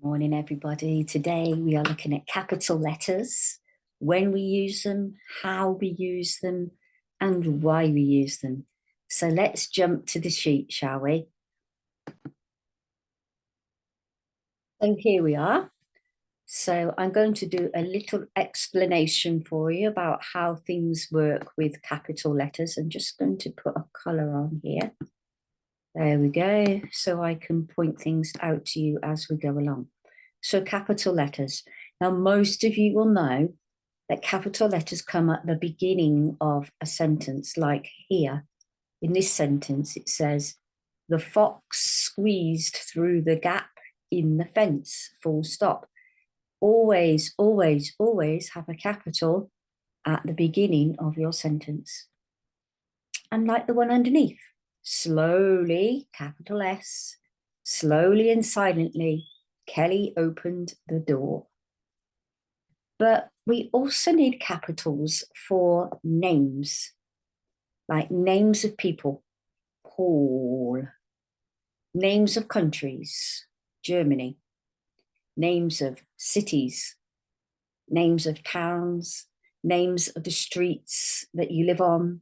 Morning, everybody. Today we are looking at capital letters, when we use them, how we use them, and why we use them. So let's jump to the sheet, shall we? So here we are. So I'm going to do a little explanation for you about how things work with capital letters. I'm just going to put a colour on here. There we go. So I can point things out to you as we go along. So capital letters. Now, most of you will know that capital letters come at the beginning of a sentence, like here. In this sentence, it says, the fox squeezed through the gap in the fence, full stop. Always, always, always have a capital at the beginning of your sentence. And like the one underneath, slowly, capital S, slowly and silently, Kelly opened the door. But we also need capitals for names, like names of people, Paul, names of countries, Germany, names of cities, names of towns, names of the streets that you live on,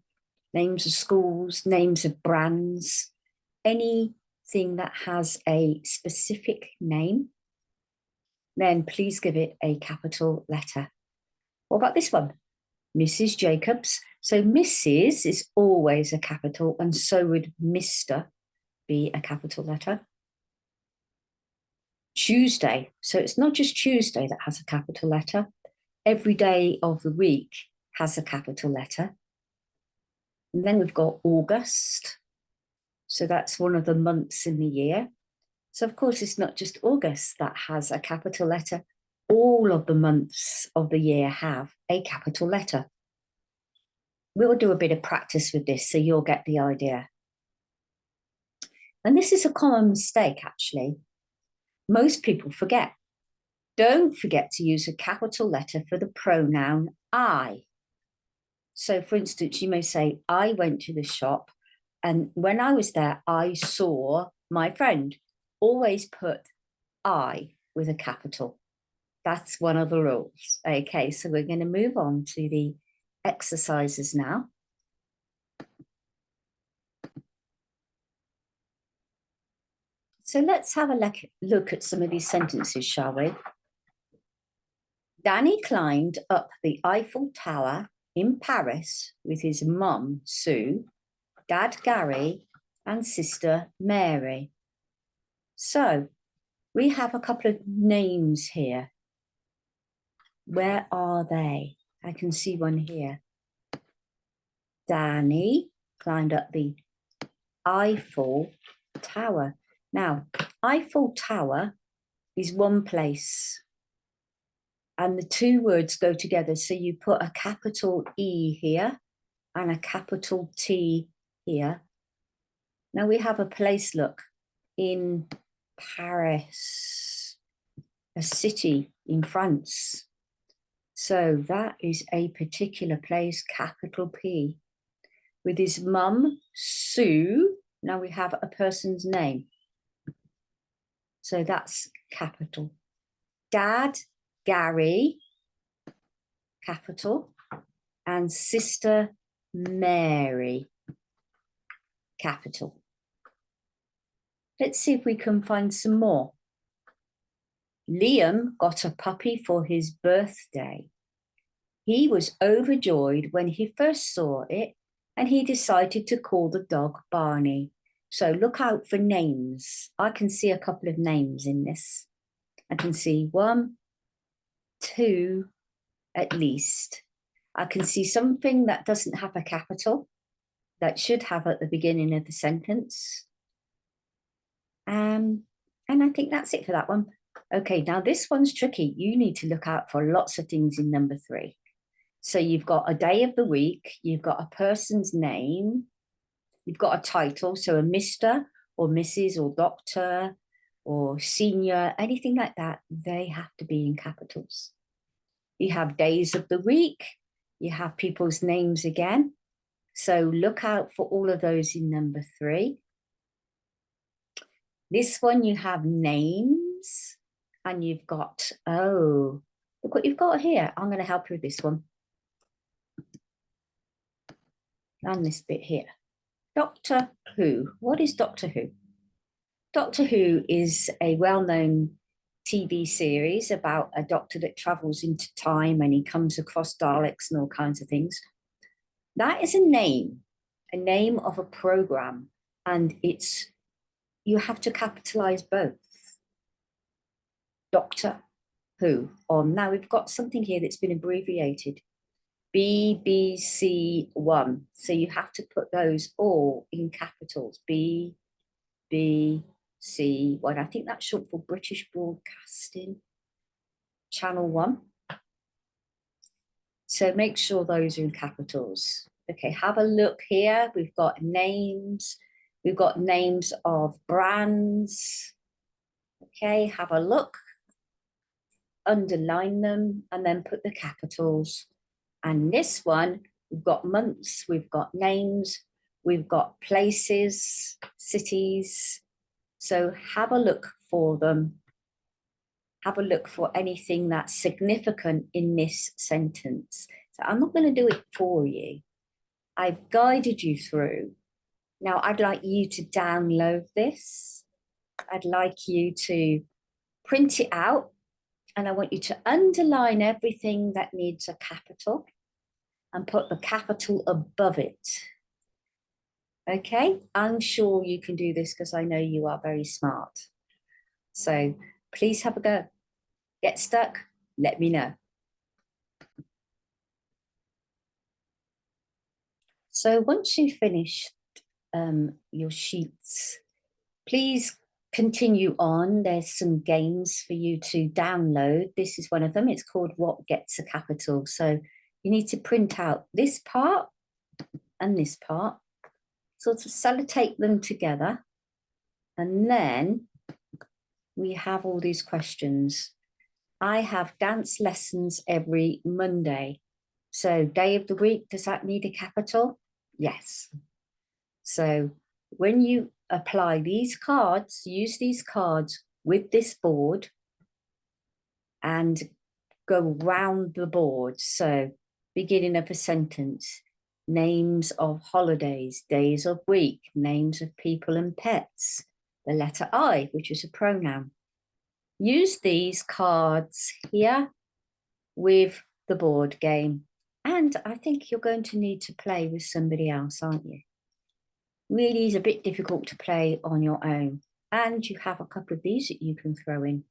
names of schools, names of brands, anything that has a specific name, then please give it a capital letter. What about this one? Mrs. Jacobs. So Mrs. is always a capital, and so would Mr. be a capital letter. Tuesday. So it's not just Tuesday that has a capital letter. Every day of the week has a capital letter. And then we've got August. So that's one of the months in the year. So of course, it's not just August that has a capital letter. All of the months of the year have a capital letter. We'll do a bit of practice with this so you'll get the idea. And this is a common mistake, actually. Most people forget. Don't forget to use a capital letter for the pronoun I. So for instance, you may say, I went to the shop, and when I was there, I saw my friend. Always put I with a capital. That's one of the rules. Okay, so we're going to move on to the exercises now. So let's have a look at some of these sentences, shall we? Danny climbed up the Eiffel Tower in Paris with his mum, Sue, dad, Gary, and sister, Mary. So we have a couple of names here. Where are they? I can see one here. Danny climbed up the Eiffel Tower. Now, Eiffel Tower is one place, and the two words go together. So you put a capital E here and a capital T here. Now we have a place, look, in Paris, a city in France. So that is a particular place, capital P. With his mum, Sue, now we have a person's name. So that's capital. Dad, Gary, capital. And sister, Mary, capital. Let's see if we can find some more. Liam got a puppy for his birthday. He was overjoyed when he first saw it, and he decided to call the dog Barney. So look out for names. I can see a couple of names in this. I can see 1, 2, at least. I can see something that doesn't have a capital that should have at the beginning of the sentence. And I think that's it for that one. Okay, now this one's tricky. You need to look out for lots of things in number 3. So you've got a day of the week, you've got a person's name, you've got a title, so a Mr. or Mrs. or Doctor or Senior, anything like that, they have to be in capitals. You have days of the week, you have people's names again. So look out for all of those in number 3. This one you have names, And you've got, oh, look what you've got here. I'm going to help you with this one. And this bit here. Doctor Who. What is Doctor Who? Doctor Who is a well-known TV series about a doctor that travels into time and he comes across Daleks and all kinds of things. That is a name of a program, and you have to capitalize both. Doctor Who. Now we've got something here that's been abbreviated. BBC1. So you have to put those all in capitals. BBC1. I think that's short for British Broadcasting Channel 1. So make sure those are in capitals. Okay, have a look here. We've got names. We've got names of brands. Okay, have a look. Underline them and then put the capitals. And this one, we've got months, we've got names, we've got places, cities. So have a look for them. Have a look for anything that's significant in this sentence. So I'm not going to do it for you. I've guided you through. Now I'd like you to download this. I'd like you to print it out, and I want you to underline everything that needs a capital and put the capital above it. Okay, I'm sure you can do this because I know you are very smart. So please have a go. Get stuck, let me know. So once you've finished your sheets, please continue on. There's some games for you to download. This is one of them. It's called What Gets a Capital. So you need to print out this part and this part, sort of sellotape them together. And then we have all these questions. I have dance lessons every Monday. So day of the week, does that need a capital? Yes. So when you apply these cards, use these cards with this board and go round the board. So beginning of a sentence, names of holidays, days of week, names of people and pets, the letter I, which is a pronoun. Use these cards here with the board game. And I think you're going to need to play with somebody else, aren't you? Really is a bit difficult to play on your own. And you have a couple of these that you can throw in.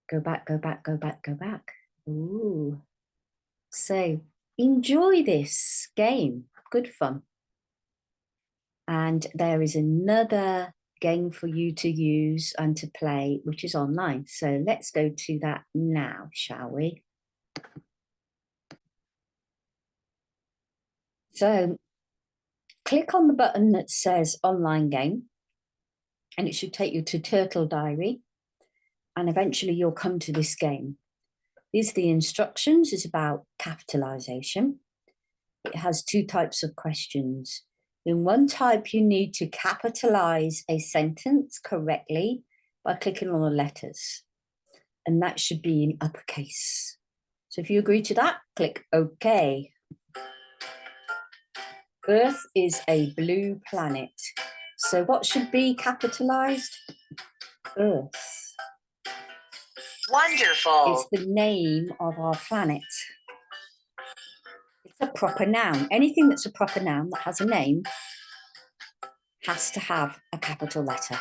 Go back, go back, go back, go back. Ooh. So enjoy this game. Good fun. And there is another game for you to use and to play, which is online. So let's go to that now, shall we? So click on the button that says online game, and it should take you to Turtle Diary. And eventually you'll come to this game. These are the instructions. It's about capitalization. It has two types of questions. In one type, you need to capitalize a sentence correctly by clicking on the letters. And that should be in uppercase. So if you agree to that, click OK. Earth is a blue planet. So what should be capitalized? Earth. Wonderful. It's the name of our planet. It's a proper noun. Anything that's a proper noun that has a name has to have a capital letter.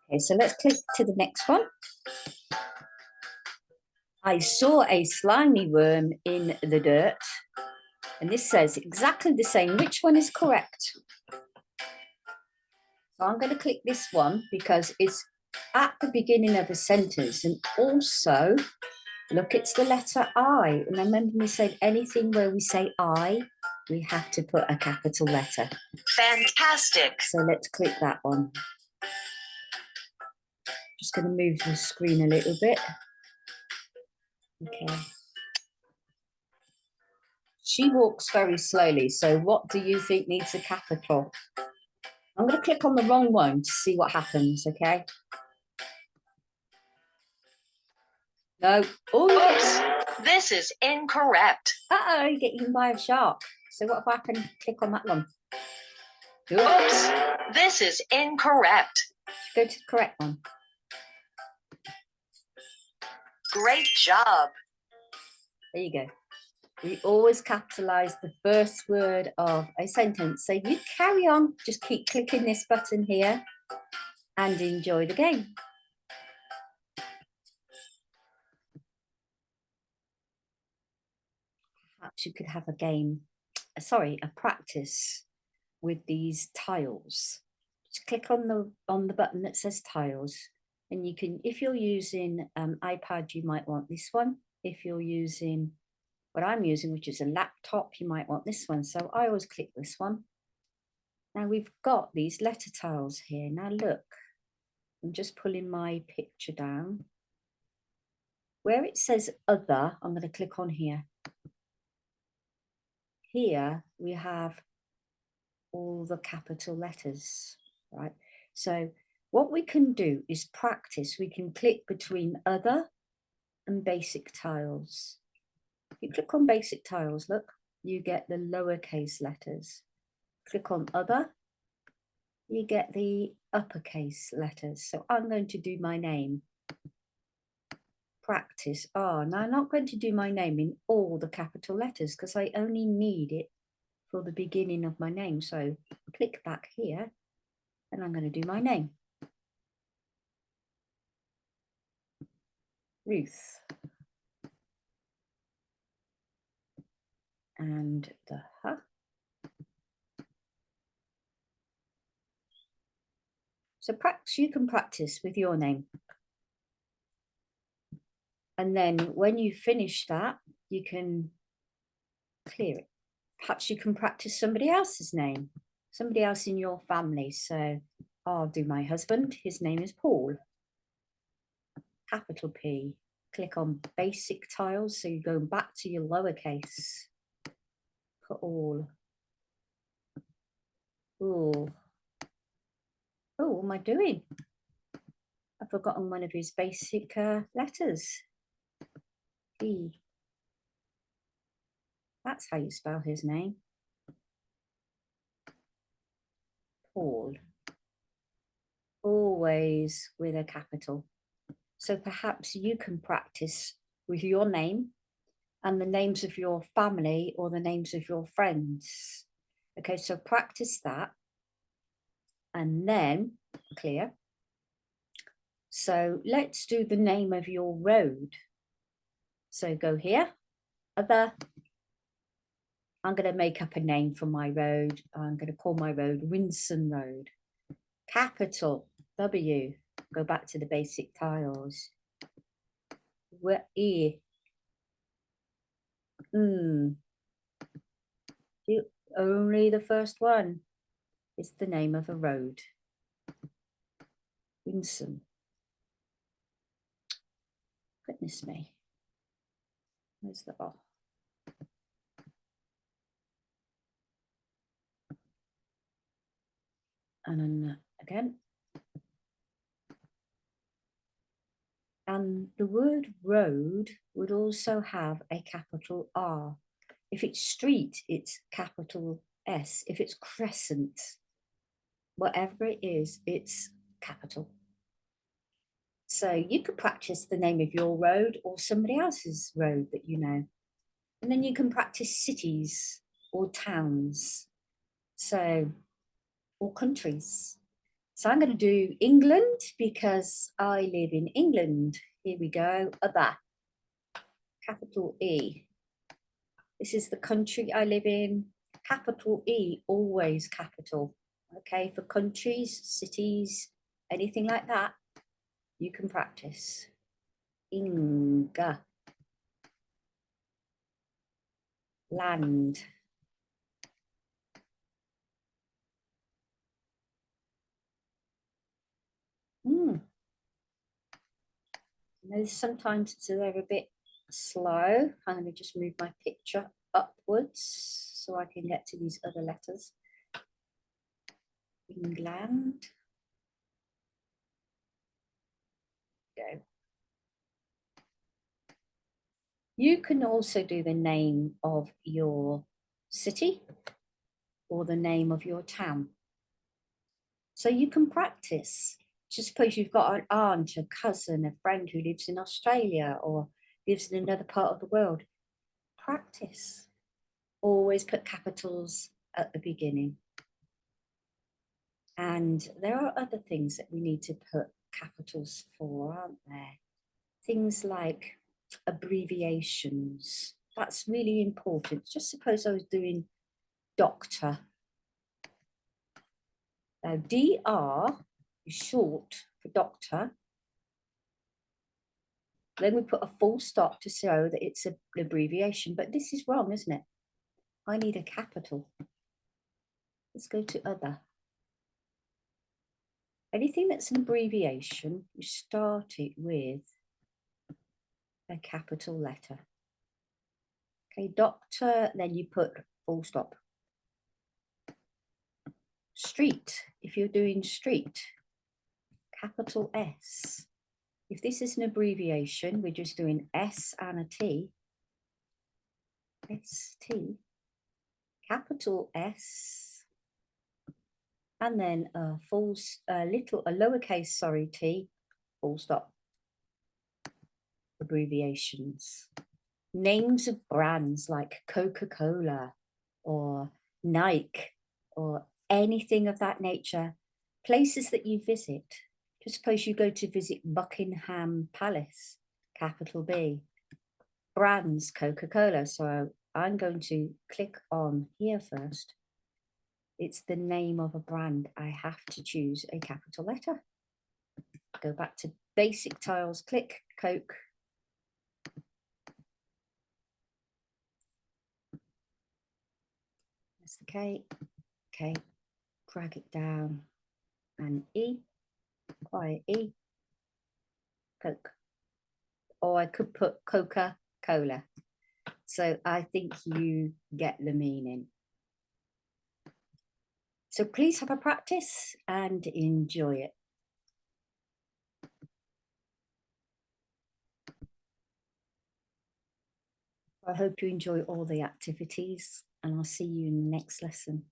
Okay, so let's click to the next one. I saw a slimy worm in the dirt. And this says exactly the same. Which one is correct? So I'm going to click this one because it's at the beginning of a sentence. And also, look, it's the letter I. And remember we said anything where we say I, we have to put a capital letter. Fantastic. So let's click that one. Just going to move the screen a little bit. Okay. She walks very slowly. So what do you think needs a capital? I'm going to click on the wrong one to see what happens, okay? No. Oh, Oops, this is incorrect. uh-oh, you get eaten by a shark. So what if I can click on that one? Oops, this is incorrect. Go to the correct one. Great job. There you go. We always capitalize the first word of a sentence. So you carry on, just keep clicking this button here and enjoy the game. Perhaps you could have a game, a practice with these tiles. Just click on the button that says tiles, and you can, if you're using iPad, you might want this one. If you're using what I'm using, which is a laptop, you might want this one. So I always click this one. Now we've got these letter tiles here. Now look, I'm just pulling my picture down. Where it says other, I'm going to click on here. Here we have all the capital letters, right? So what we can do is practice. We can click between other and basic tiles. If you click on basic tiles, look, you get the lowercase letters. Click on other, you get the uppercase letters. So I'm going to do my name. Practice. Now I'm not going to do my name in all the capital letters because I only need it for the beginning of my name. So click back here and I'm going to do my name. Ruth. And the huh. So perhaps you can practice with your name. And then when you finish that, you can clear it. Perhaps you can practice somebody else's name, somebody else in your family. So I'll do my husband. His name is Paul. Capital P. Click on basic tiles. So you're going back to your lowercase. Put all. Oh, what am I doing? I've forgotten one of his basic letters. E. That's how you spell his name. Paul. Always with a capital. So perhaps you can practice with your name and the names of your family or the names of your friends. Okay, so practice that and then clear. So let's do the name of your road. So go here, other. I'm going to make up a name for my road. I'm going to call my road Winson Road. Capital W. Go back to the basic tiles. E. Only the first one is the name of a road. Winson. Goodness me. Where's the O? And then again. And the word road would also have a capital R. If it's street, it's capital S. If it's crescent, whatever it is, it's capital. So you could practice the name of your road or somebody else's road that you know. And then you can practice cities or towns. So, or countries. So I'm going to do England because I live in England. Here we go, other. Capital E. This is the country I live in. Capital E, always capital. Okay, for countries, cities, anything like that, you can practice. Inga. Land. Sometimes they're a bit slow. I'm going to just move my picture upwards so I can get to these other letters. England. Go. You can also do the name of your city or the name of your town. So you can practice. Just suppose you've got an aunt, a cousin, a friend who lives in Australia or lives in another part of the world. Practice. Always put capitals at the beginning. And there are other things that we need to put capitals for, aren't there? Things like abbreviations. That's really important. Just suppose I was doing doctor. Now, DR is short for doctor. Then we put a full stop to show that it's an abbreviation, but this is wrong, isn't it? I need a capital. Let's go to other. Anything that's an abbreviation, you start it with a capital letter. Okay, doctor, then you put full stop. Street, if you're doing street, capital S. If this is an abbreviation, we're just doing S and a T. ST, capital S, and then a lowercase, T, full stop. Abbreviations. Names of brands like Coca-Cola or Nike or anything of that nature. Places that you visit. Just suppose you go to visit Buckingham Palace, capital B. Brands, Coca-Cola. So I'm going to click on here first. It's the name of a brand. I have to choose a capital letter. Go back to basic tiles, click Coke. That's the K. Okay, drag it down and E, quiet E, Coke. Or I could put Coca-Cola. So I think you get the meaning. So please have a practice and enjoy it. I hope you enjoy all the activities and I'll see you in the next lesson.